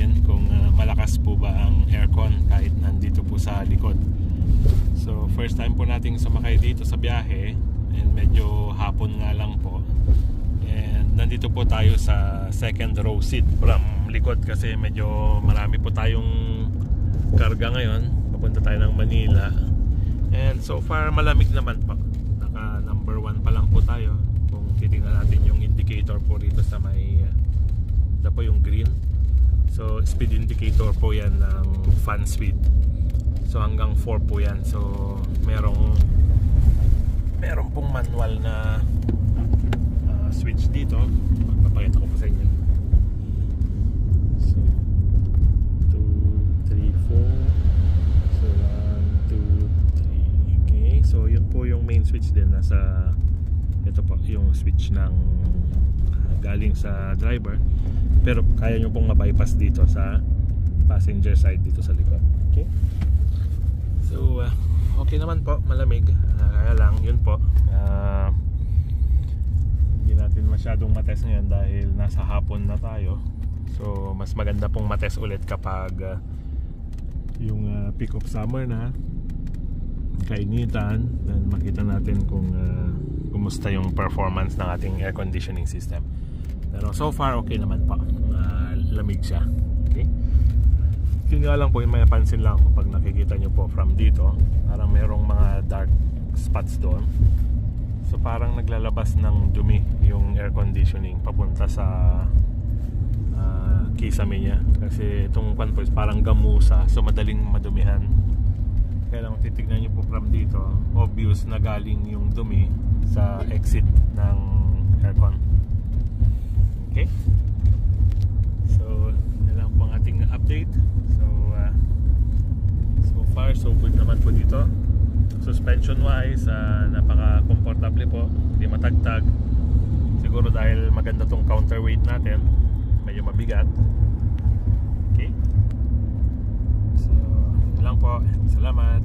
natin kung malakas po ba ang aircon kahit nandito po sa likod. So first time po nating sumakay dito sa biyahe, and medyo hapon nga lang po, and nandito po tayo sa second row seat from likod kasi medyo marami po tayong karga ngayon. Papunta tayo ng Manila, and so far malamig naman po. Naka number 1 pa lang po tayo. Kung titingnan natin yung indicator po dito sa may ito po yung green, so speed indicator po yan ng fan speed. So hanggang 4 po yan. So merong pong manual na switch dito. Magpapakita ko po sa inyo. So 2, 3, 4. So 1, 2, 3. Okay, so yun po yung main switch din. Nasa ito po yung switch ng galing sa driver, pero kaya nyo pong ma-bypass dito sa passenger side dito sa likod. Okay, so okay naman po, malamig, kaya lang yun po, hindi natin masyadong matest ngayon dahil nasa hapon na tayo. So mas maganda pong matest ulit kapag yung peak of summer na, kainitan, then makita natin kung kumusta yung performance ng ating air conditioning system. Pero so far okay naman po, lamig siya. Okay, yun nga lang po, yung may napansin lang ako pag nakikita nyo po from dito, parang mayroong mga dark spots doon. So parang naglalabas ng dumi yung air conditioning papunta sa kisame niya, kasi itong pan po is parang gamusa, so madaling madumihan. Kaya lang titignan nyo po from dito, obvious na galing yung dumi sa exit ng aircon. Okay, so yun lang po ang ating update. So far so good naman po dito. Suspension wise, napaka comfortable po, hindi matagtag. Siguro dahil maganda tong counterweight natin, medyo mabigat. Okay, so yun lang po, salamat.